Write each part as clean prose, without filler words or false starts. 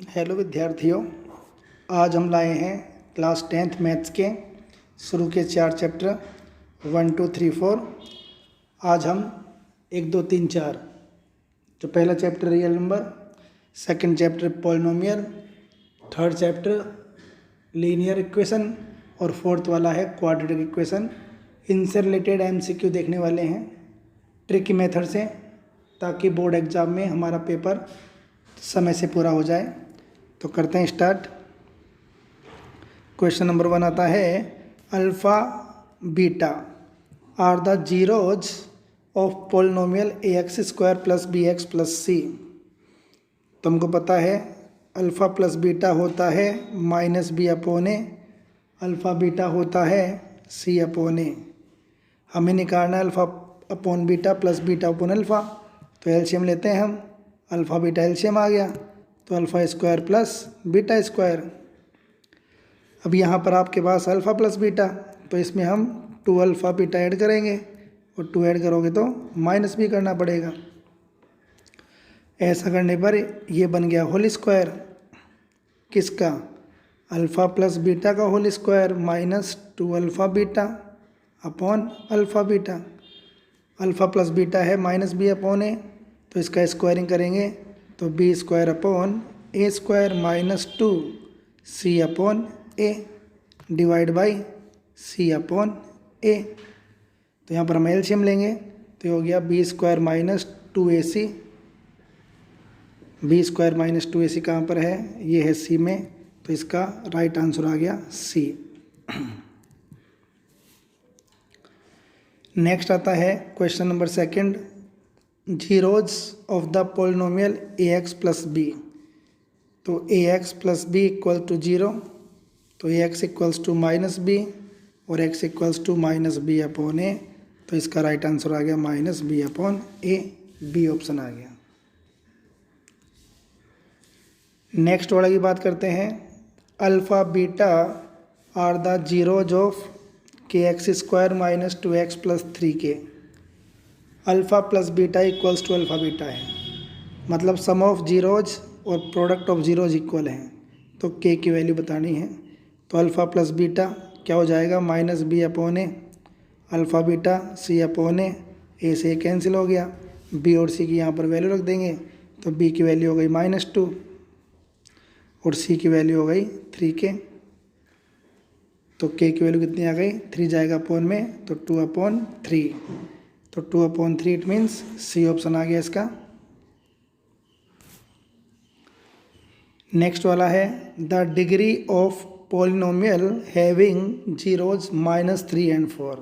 Hello विद्यार्थियों, आज हम लाए हैं क्लास 10th मैथ्स के शुरू के 4 चैप्टर 1, 2, 3, 4। आज हम 1, 2, 3, 4 जो पहला chapter real number, second chapter polynomial, third chapter linear equation और फोर्थ वाला है क्वाड्रेटिक इक्वेशन। इनसे रिलेटेड एमसीक्यू देखने वाले हैं ट्रिकी मेथड से, ताकि बोर्ड एग्ज़ाम में हमारा पेपर समय से पूरा हो जाए। तो करते हैं स्टार्ट। क्वेश्चन नंबर 1 आता है, alpha beta are the zeros of polynomial ax² plus bx plus c। तुमको पता है अल्फ़ा प्लस बीटा होता है -b/a, अल्फ़ा बीटा होता है c/a। हमें निकालना है alpha upon beta plus beta upon alpha. तो एलसीएम लेते हैं हम, अल्फ़ा बीटा एलसीएम आ गया तो alpha square plus beta square. अब यहाँ पर आपके पास अल्फ़ा प्लस बीटा, तो इसमें हम 2 अल्फ़ा बीटा ऐड करेंगे और 2 ऐड करोगे तो माइनस भी करना पड़ेगा। ऐसा करने पर ये बन गया होल स्क्वायर। किसका? अल्फ़ा प्लस बीटा का whole square minus 2 alpha beta upon alpha beta. Alpha plus beta है -b/a, तो इसका स्क्वायरिंग करेंगे तो b² upon a² minus 2 c/a divide by c/a। तो यहाँ पर हम एलसीएम लेंगे तो ये हो गया b² minus 2ac। b² minus 2ac कहाँ पर है? ये है c में, तो इसका राइट आंसर आ गया c। नेक्स्ट आता है question number 2, zeros of the polynomial ax plus b। तो ax plus b equal to 0, तो ax equals to minus b और x equals to minus b/a। तो इसका राइट आंसर आ गया -b/a, बी ऑप्शन आ गया। नेक्स्ट वाला की बात करते हैं, alpha beta are the zeros of kx² minus 2x plus 3k। Alpha plus beta equals to alpha beta है, मतलब सम ऑफ जीरोज और प्रोडक्ट ऑफ जीरोज इक्वल हैं, तो k की वैल्यू बतानी है। तो अल्फ़ा प्लस बीटा क्या हो जाएगा? -b/a, alpha beta c/a, a से कैंसिल हो गया, b और c की यहाँ पर वैल्यू रख देंगे तो b की वैल्यू हो गई -2 और c की वैल्यू हो गई 3k। तो k की वैल्यू कितनी आ गई? 3 जाएगा अपॉन में, तो 2/3। तो 2/3 इट मीन्स सी ऑप्शन आ गया इसका। नेक्स्ट वाला है, the degree of polynomial having zeros -3 and 4।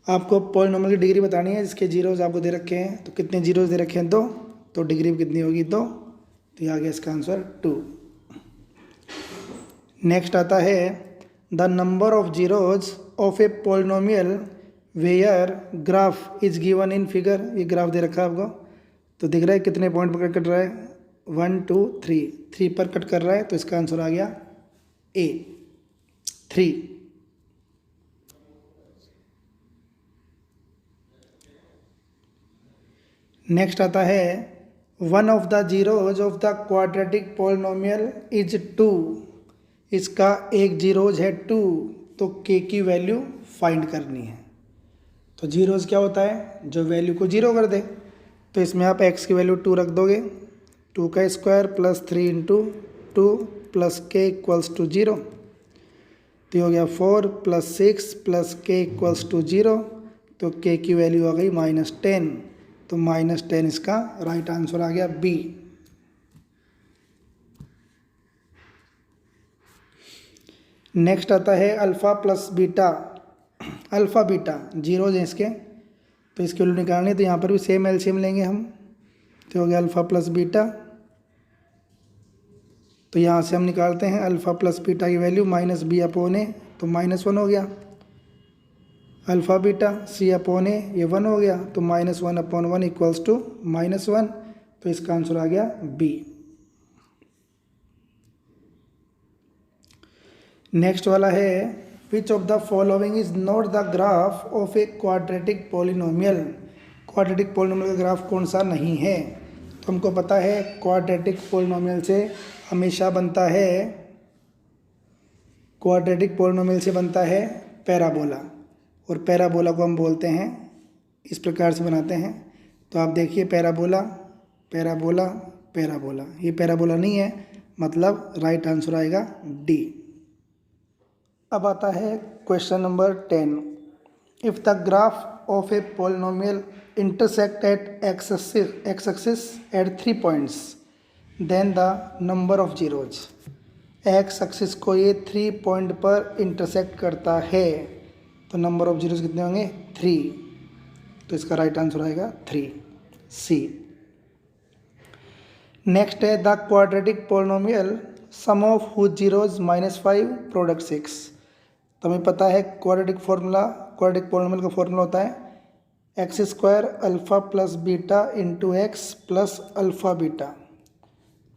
आपको पोलिनोमियल की डिग्री बतानी है जिसके जीरोज आपको दे रखे हैं। तो कितने जीरोज दे रखे हैं? 2, तो डिग्री कितनी होगी? 2। तो ये आ गया इसका आंसर 2। नेक्स्ट आता है, the number of zeros of a polynomial where graph is given in figure. ये ग्राफ दे रखा है आपको, तो दिख रहा है कितने पॉइंट पर कट रहा है? 1, 2, 3 पर कट कर रहा है, तो इसका आंसर आ गया ए 3। नेक्स्ट आता है, one of the zeros of the quadratic polynomial is 2। इसका एक जीरोज है 2, तो k की वैल्यू फाइंड करनी है। तो जीरोज क्या होता है? जो वैल्यू को 0 कर दे। तो इसमें आप x की वैल्यू 2 रख दोगे, 2 का square plus 3 into 2 plus k equals to 0। तो हो गया 4 plus 6 plus k equals to 0। तो k की वैल्यू आ गई -10, तो -10 इसका राइट आंसर आ गया बी। नेक्स्ट आता है, alpha plus beta. Alpha beta zeros हैं इसके, तो इसकी वैल्यू निकालनी है, तो यहाँ पर भी सेम एलसीएम लेंगे हम। तो हो गया अल्फ़ा प्लस बीटा, तो यहाँ से हम निकालते हैं अल्फ़ा प्लस बीटा की वैल्यू -b/a, तो -1 हो गया। अल्फ़ा बीटा c/a ये 1 हो गया, तो -1/1 इक्वल्स टू -1। तो इसका आंसर आ गया बी। नेक्स्ट वाला है, which of the following is not the graph of a quadratic polynomial. Quadratic polynomial का ग्राफ कौन सा नहीं है? तो हमको पता है क्वाड्रेटिक पोलिनोमियल से हमेशा बनता है, क्वाड्रेटिक पोलिनोमियल से बनता है पैराबोला, और पैराबोला को हम बोलते हैं, इस प्रकार से बनाते हैं। तो आप देखिए पैराबोला पैराबोला पैराबोला, ये पैराबोला नहीं है, मतलब राइट आंसर आएगा डी। अब आता है question number 10। If the graph of a polynomial intersect at x-axis at 3 points, then the number of zeros। x axis को ये 3 पॉइंट पर इंटरसेक्ट करता है, तो नंबर ऑफ जीरोज कितने होंगे? 3। तो इसका राइट आंसर आएगा 3, सी। नेक्स्ट है the quadratic polynomial sum of whose zeros -5 product 6। तो हमें पता है क्वाड्रेटिक पोलिनोमियल का फॉर्मूला होता है x square alpha plus beta into x plus alpha beta.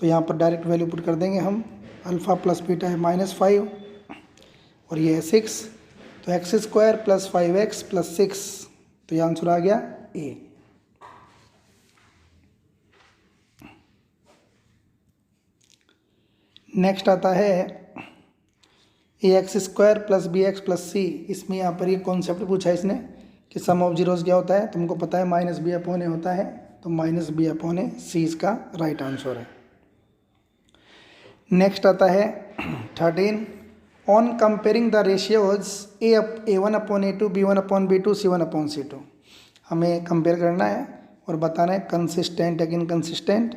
तो यहाँ पर डायरेक्ट वैल्यू पुट कर देंगे हम। अल्फ़ा प्लस बीटा है -5 और ये है 6, तो x square plus 5x plus 6, तो ये आंसर आ गया ए। नेक्स्ट आता है a x square plus b x plus c. इसमें यहाँ पर ये कॉन्सेप्ट पूछा है इसने कि सम ऑफ जीरोज क्या होता है। तुमको पता है -b/a होता है, तो -b/a सी इसका राइट आंसर है। नेक्स्ट आता है 13। On comparing the ratios a1/a2 b1/b2 c1/c2। हमें कंपेयर करना है और बताना है कंसिस्टेंट या इनकंसिस्टेंट।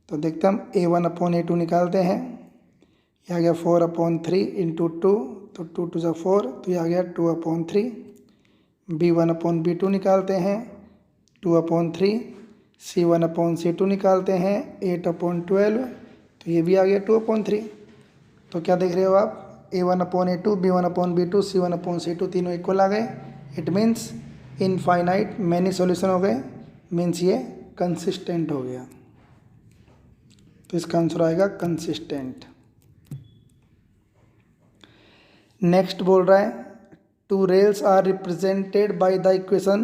तो देखते हम a1/a2 निकालते हैं, यह आ गया 4/3 इंटू 2, तो 2 2 4, तो यह आ गया 2/3। b1/b2 निकालते हैं 2/3, c1/c2 निकालते हैं 8/12, तो ये भी आ गया 2/3। तो क्या देख रहे हो आप, a1/a2 b1/b2 c1/c2 तीनों इक्वल आ गए। It means infinite many solution हो गए, मीन्स ये कंसिस्टेंट हो गया। तो इसका आंसर आएगा कंसिस्टेंट। नेक्स्ट बोल रहा है two rails are represented by the equation,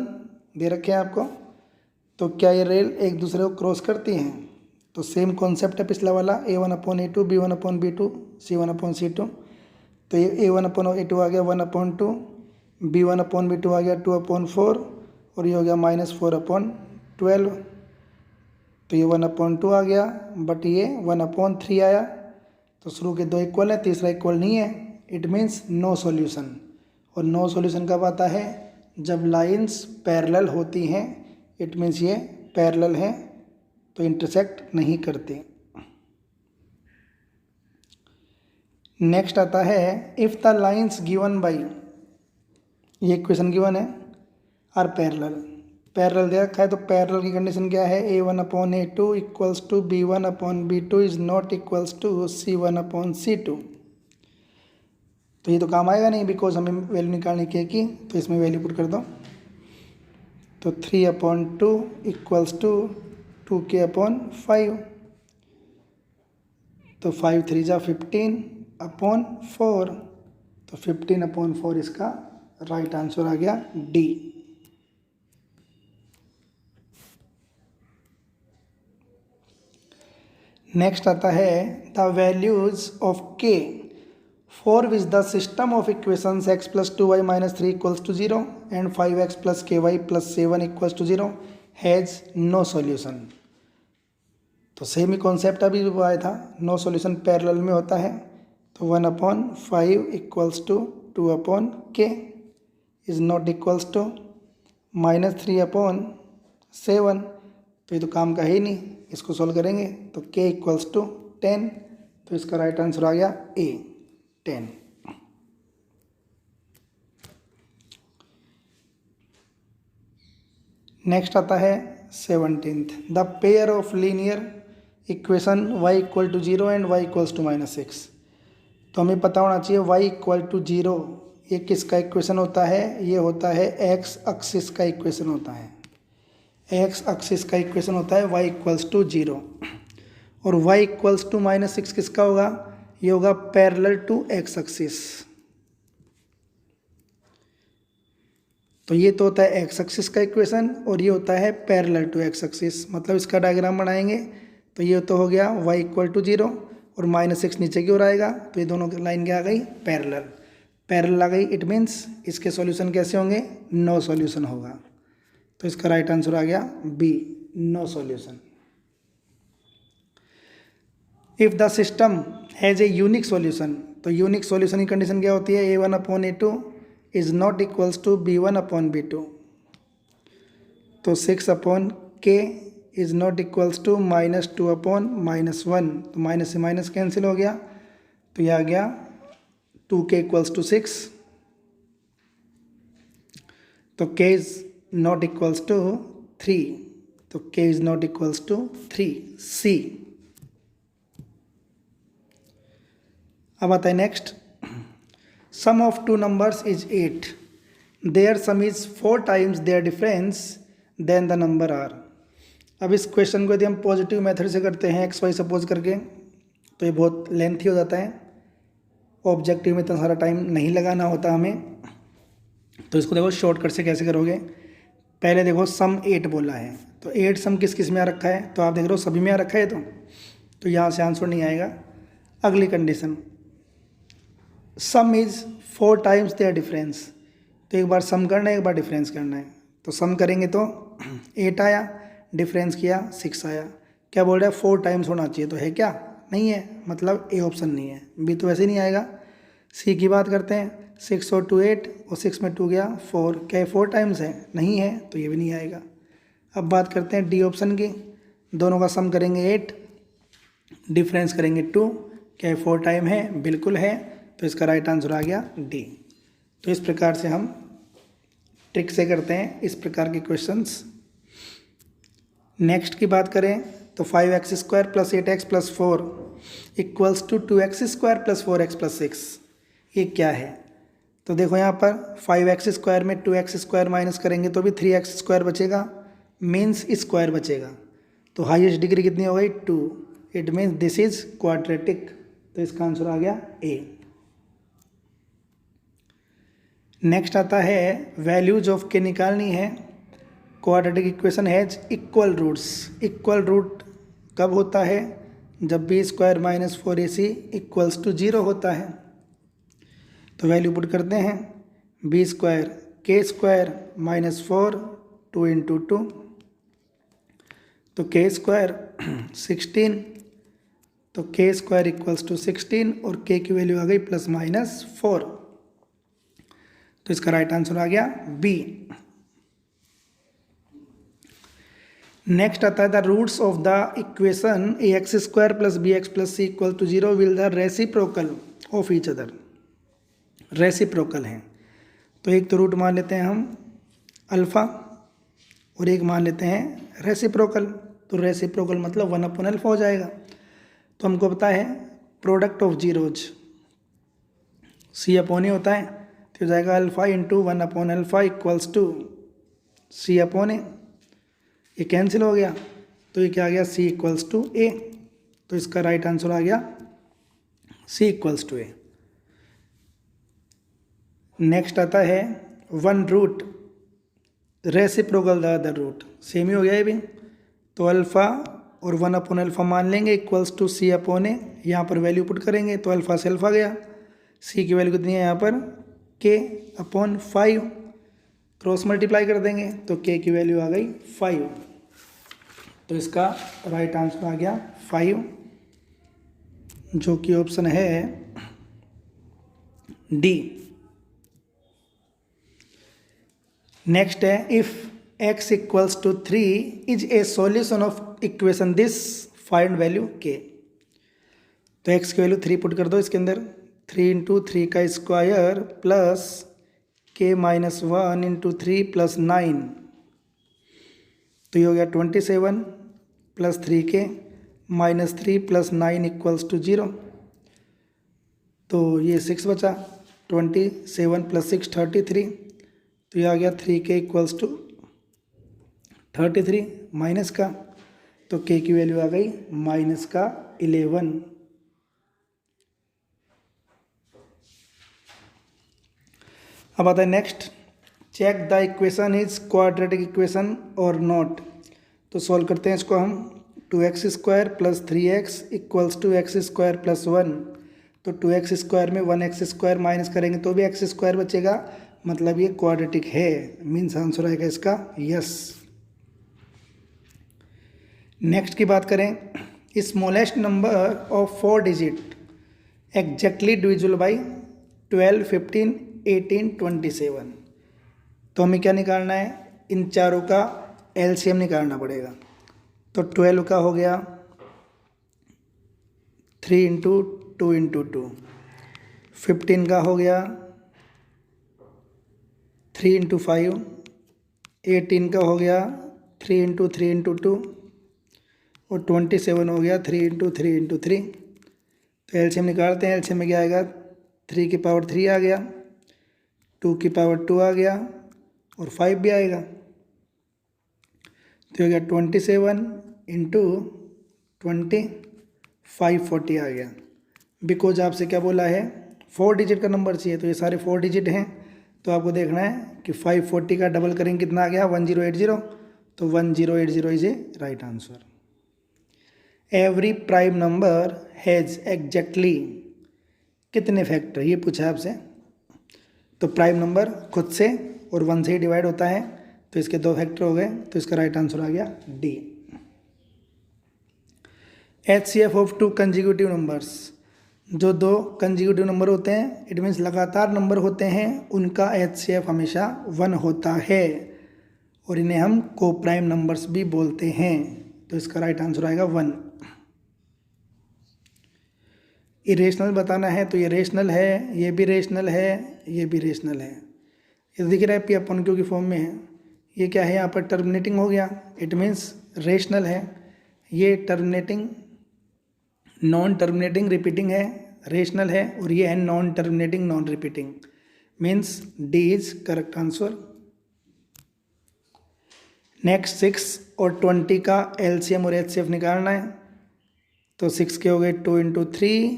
दे रखे हैं आपको। तो क्या ये रेल एक दूसरे को क्रॉस करती हैं? तो सेम कॉन्सेप्ट है पिछला वाला, a1/a2 b1/b2 c1/c2। तो ये a1/a2 आ गया 1/2, b1/b2 आ गया 2/4 और ये हो गया -4/12। तो ये 1/2 आ गया, बट ये 1/3 आया। तो शुरू के दो इक्वल है, तीसरा इक्वल नहीं है। It means no solution. और नो सॉल्यूशन कब आता है? जब लाइंस पैरेलल होती हैं, इट मीन्स ये पैरेलल हैं, तो इंटरसेक्ट नहीं करते। नेक्स्ट आता है if the lines given by, ये क्वेश्चन गिवन है, आर पैरेलल दे रखा है। तो पैरेलल की कंडीशन क्या है? a1/a2 equals to b1/b2 is not equals to c1/c2। तो ये तो काम आएगा नहीं, बिकॉज हमें वैल्यू निकालनी क्या की, तो इसमें वैल्यू पुट कर दो। तो 3/2 इक्वल्स टू 2k/5, तो 5 3 जा 15/4, तो 15/4 इसका राइट आंसर आ गया डी। नेक्स्ट आता है the values of k for which the system of equations x plus 2y minus 3 equals to 0 and 5x plus ky plus 7 equals to 0 has no solution। तो same ही concept अभी जो आया था, no solution parallel में होता है। तो 1/5 equals to 2/k is not equals to -3/7। तो ये तो काम का है ही नहीं, इसको सॉल्व करेंगे तो k इक्वल्स टू 10। तो इसका राइट आंसर आ गया ए 10। नेक्स्ट आता है 17th। The pair of linear equation y equal to 0 and y equals to -6। तो हमें पता होना चाहिए y इक्वल टू 0 ये किसका इक्वेशन होता है? ये होता है x एक्सिस का इक्वेशन होता है। x एक्सिस का इक्वेशन होता है y इक्वल्स टू 0, और y इक्वल्स टू -6 किसका होगा? ये होगा पैरेलल टू x एक्सिस। तो ये तो होता है एक्स एक्सिस का इक्वेशन और ये होता है पैरेलल टू एक्स एक्सिस। मतलब इसका डायग्राम बनाएंगे तो ये तो हो गया y इक्वल टू 0 और -6 नीचे की ओर आएगा, तो ये दोनों की लाइन क्या आ गई, पैरेलल। पैरेलल आ गई, इट मीन्स इसके सॉल्यूशन कैसे होंगे, नो सॉल्यूशन होगा। तो इसका राइट आंसर आ गया B, no solution. If the system has a unique solution, तो यूनिक सॉल्यूशन की कंडीशन क्या होती है, a1/a2 is not equals to b1/b2। तो 6/k is not equals to -2/-1, तो माइनस से माइनस कैंसिल हो गया, तो यह आ गया 2k इक्वल्स टू 6। तो k is not equals to 3, तो k is not equals to 3, C। अब आता है next, sum of two numbers is 8, their sum is 4 times their difference then the number are. अब इस क्वेश्चन को यदि हम पॉजिटिव मेथड से करते हैं एक्स वाई सपोज करके, तो ये बहुत लेंथी हो जाता है, ऑब्जेक्टिव में इतना सारा टाइम नहीं लगाना होता हमें। तो इसको देखो शॉर्टकट से कैसे करोगे, पहले देखो सम 8 बोला है, तो 8 सम किस किस में आ रखा है, तो आप देख रहे हो सभी में आ रखा है, तो यहाँ से आंसर नहीं आएगा। अगली condition, sum is 4 times their difference, तो एक बार सम करना है एक बार डिफरेंस करना है, तो सम करेंगे तो 8 आया, डिफरेंस किया 6 आया। क्या बोल रहा है, 4 टाइम्स होना चाहिए, तो है क्या, नहीं है, मतलब ए ऑप्शन नहीं है, बी तो वैसे नहीं आएगा। सी की बात करते हैं, 6 और 2 8 और 6 में 2 गया 4, क्या 4 टाइम्स है, नहीं है, तो ये भी नहीं आएगा। अब बात करते हैं डी ऑप्शन की, दोनों का सम करेंगे 8, डिफरेंस करेंगे 2, क्या 4 टाइम है, बिल्कुल है, तो इसका राइट आंसर आ गया डी। तो इस प्रकार से हम ट्रिक से करते हैं इस प्रकार के क्वेश्चंस। नेक्स्ट की बात करें तो 5x² + 8x + 4 equals to 2x² + 4x + 6, ये क्या है। तो देखो यहाँ पर 5x² में 2x² माइनस करेंगे तो भी 3x² बचेगा, मीन्स स्क्वायर बचेगा, तो हाईएस्ट डिग्री कितनी हो गई 2, it means this is quadratic, तो इसका आंसर आ गया ए। नेक्स्ट आता है वैल्यूज ऑफ के निकालनी है। Quadratic equation has equal roots, equal root कब होता है, जब b² - 4ac = 0 होता है। तो वैल्यू पुट करते हैं, b² k² - 4 2 × 2, तो k² 16, तो k² = 16 और k की वैल्यू आ गई ±4, तो इसका राइट आंसर आ गया बी। नेक्स्ट आता है the roots of the equation ax² + bx + c = 0 will the reciprocal of each other, reciprocal हैं, तो एक तो रूट मान लेते हैं हम अल्फ़ा और एक मान लेते हैं रेसिप्रोकल, तो रेसिप्रोकल मतलब 1/α हो जाएगा। तो हमको पता है प्रोडक्ट ऑफ जीरोज c/a होता है, तो हो जाएगा α × 1/α = c/a, ये कैंसिल हो गया, तो ये क्या आ गया c = a, तो इसका राइट आंसर आ गया c = a। नेक्स्ट आता है 1 root reciprocal the other root, same ही हो गया ये भी, तो अल्फ़ा और 1/α मान लेंगे = c/a, यहाँ पर वैल्यू पुट करेंगे तो अल्फ़ा से अल्फ़ा गया, c की वैल्यू कितनी है यहाँ पर k/5, क्रॉस मल्टीप्लाई कर देंगे तो k की वैल्यू आ गई 5, तो इसका राइट आंसर आ गया 5, जो कि ऑप्शन है डी। नेक्स्ट है if x = 3 is a solution of equation this, find value k। तो x की वैल्यू 3 पुट कर दो इसके अंदर, 3 × 3 का स्क्वायर प्लस k - 1 × 3 + 9, तो ये हो गया 27 + 3k - 3 + 9 = 0, तो ये 6 बचा, 27 + 6 33, तो ये आ गया 3k = 33 माइनस का, तो k की वैल्यू आ गई -11। अब आता है next, check the equation is quadratic equation और नॉट। तो सॉल्व करते हैं इसको हम। 2x² + 3x = x² + 1। तो 2x² में 1x² माइनस करेंगे तो भी x² बचेगा, मतलब ये क्वाड्रेटिक है। मीन्स आंसर आएगा इसका यस। नेक्स्ट की बात करें, smallest number of 4 digit exactly divisible by 12, 15, 18, 27। तो हमें क्या निकालना है, इन चारों का एलसीएम निकालना पड़ेगा। तो 12 का हो गया 3 × 2 × 2, 15 का हो गया 3 × 5, 18 का हो गया 3 × 3 × 2 और 27 हो गया 3 × 3 × 3। तो एलसीएम निकालते हैं। एलसीएम में क्या आएगा, 3 की पावर 3 आ गया, 2 की पावर 2 आ गया और 5 भी आएगा। तो हो गया 27 × 20, 540 आ गया। बिकॉज आपसे क्या बोला है, 4 डिजिट का नंबर चाहिए, तो ये सारे 4 डिजिट हैं। तो आपको देखना है कि 540 का डबल करेंगे कितना आ गया, 1080। तो 1080 is a right answer. Every prime number has exactly कितने फैक्टर, ये पूछा है आपसे। तो प्राइम नंबर खुद से और 1 से ही डिवाइड होता है, तो इसके 2 फैक्टर हो गए, तो इसका राइट आंसर आ गया D. HCF of 2 consecutive numbers, जो 2 कंजिक्यूटिव नंबर होते हैं, इट मीन्स लगातार नंबर होते हैं, उनका HCF हमेशा 1 होता है और इन्हें हम को प्राइम नंबर्स भी बोलते हैं। तो इसका राइट आंसर आएगा 1। इरेशनल बताना है, तो ये रेशनल है, ये भी रेशनल है, ये भी रेशनल है। ये दिख रहा है P अपन Q की फॉर्म में है। ये क्या है, यहाँ पर टर्मिनेटिंग हो गया, इट मीन्स रेशनल है। ये टर्मिनेटिंग, नॉन टर्मिनेटिंग रिपीटिंग है, रेशनल है। और ये है non terminating non repeating, means D is correct answer. Next 6 और 20 का एलसीएम और एचसीएफ निकालना है। तो 6 के हो गए 2 × 3,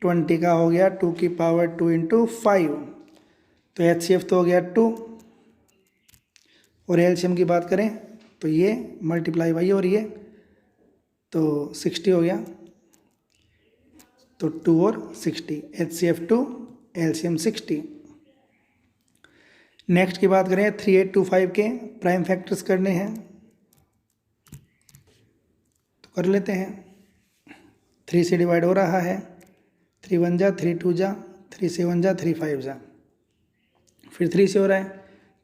20 का हो गया 2 की पावर 2 × 5। तो एचसीएफ तो हो गया 2 और एलसीएम की बात करें तो ये मल्टीप्लाई बाई और ये तो 60 हो गया। तो 2 और 60, HCF 2, LCM 60। नेक्स्ट की बात करें 3825 के प्राइम फैक्टर्स करने हैं, तो कर लेते हैं। 3 से डिवाइड हो रहा है, 3 1 जा, 3 2 जा, 3 7 जा, 3 5 जा। फिर 3 से हो रहा है,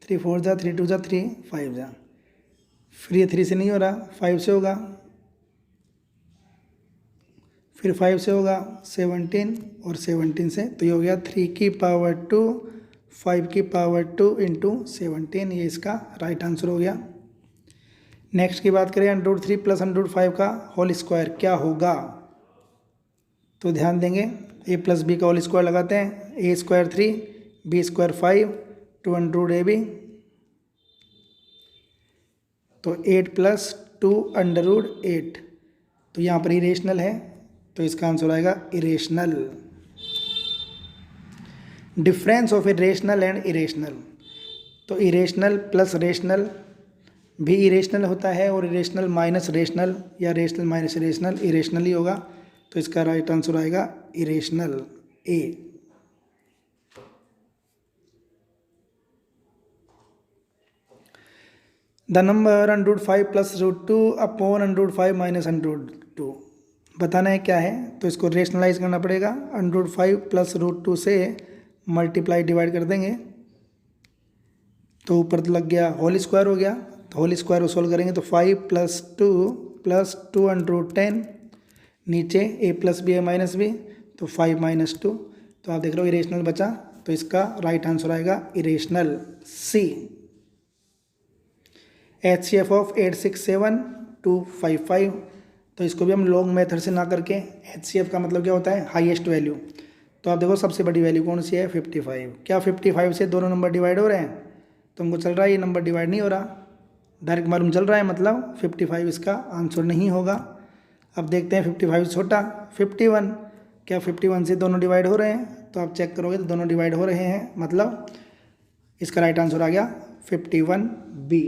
3 4 जा, 3 2 जा, 3 5 जा। फिर ये 3 से नहीं हो रहा, 5 से होगा। फिर 5 से होगा 17 और 17 से, तो ये हो गया 3 की पावर 2, 5 की पावर 2 × 17। ये इसका राइट आंसर हो गया। नेक्स्ट की बात करें 103 + 105 का होल स्क्वायर क्या होगा, तो ध्यान देंगे a + b का होल स्क्वायर लगाते हैं। a² 3, b² 5, 200 ab। तो 8 + 2 √8। तो यहाँ पर इरेशनल है, तो इसका आंसर आएगा irrational. Difference of irrational and irrational, तो इरेशनल प्लस रेशनल भी इरेशनल होता है और इरेशनल माइनस रेशनल या रेशनल माइनस इरेशनल इरेशनल ही होगा। तो इसका राइट आंसर आएगा irrational, A. The number 105 + √2 upon 105 - 102 बताना है क्या है, तो इसको रेशनलाइज करना पड़ेगा। 105 + √2 से मल्टीप्लाई डिवाइड कर देंगे, तो ऊपर लग गया होल स्क्वायर हो गया। तो होल स्क्वायर को सोल्व करेंगे तो 5 + 2 + 210, नीचे a + b है -b, तो 5 - 2। तो आप देख रहे हो इरेशनल बचा, तो इसका राइट आंसर आएगा इरेशनल, सी। HCF ऑफ 867,255, तो इसको भी हम लॉन्ग मेथड से ना करके, HCF का मतलब क्या होता है, हाईएस्ट वैल्यू। तो आप देखो सबसे बड़ी वैल्यू कौन सी है, 55। क्या 55 से दोनों नंबर डिवाइड हो रहे हैं, तो हमको चल रहा है ये नंबर डिवाइड नहीं हो रहा, डायरेक्ट मालूम चल रहा है, मतलब 55 इसका आंसर नहीं होगा। अब देखते हैं 55 से छोटा 51, क्या 51 से दोनों डिवाइड हो रहे हैं, तो आप चेक करोगे तो दोनों डिवाइड हो रहे हैं, मतलब इसका राइट आंसर आ गया 51B।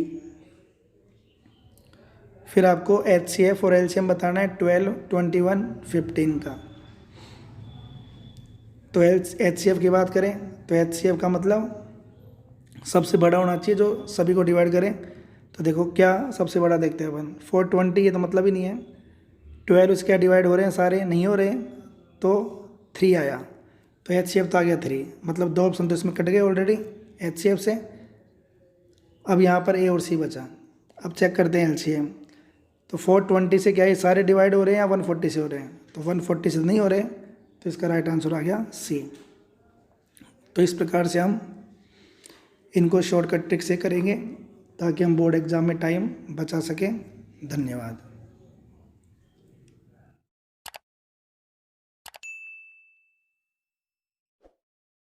फिर आपको HCF और LCM बताना है 12, 21, 15 का। तो HCF की बात करें तो HCF का मतलब सबसे बड़ा होना चाहिए जो सभी को डिवाइड करें। तो देखो क्या सबसे बड़ा देखते हैं अपन, 420 ये तो मतलब ही नहीं है। 12 उसके डिवाइड हो रहे हैं सारे, नहीं हो रहे, तो 3 आया, तो HCF तो आ गया 3, मतलब 2 ऑप्शन तो इसमें कट गए ऑलरेडी HCF से। अब यहाँ पर A और C बचा। अब चेक करते हैं LCM। तो 420 से क्या ये सारे डिवाइड हो रहे हैं या 140 से हो रहे हैं, तो 140 से नहीं हो रहे, तो इसका राइट आंसर आ गया C। तो इस प्रकार से हम इनको शॉर्टकट ट्रिक से करेंगे ताकि हम बोर्ड एग्ज़ाम में टाइम बचा सकें। धन्यवाद।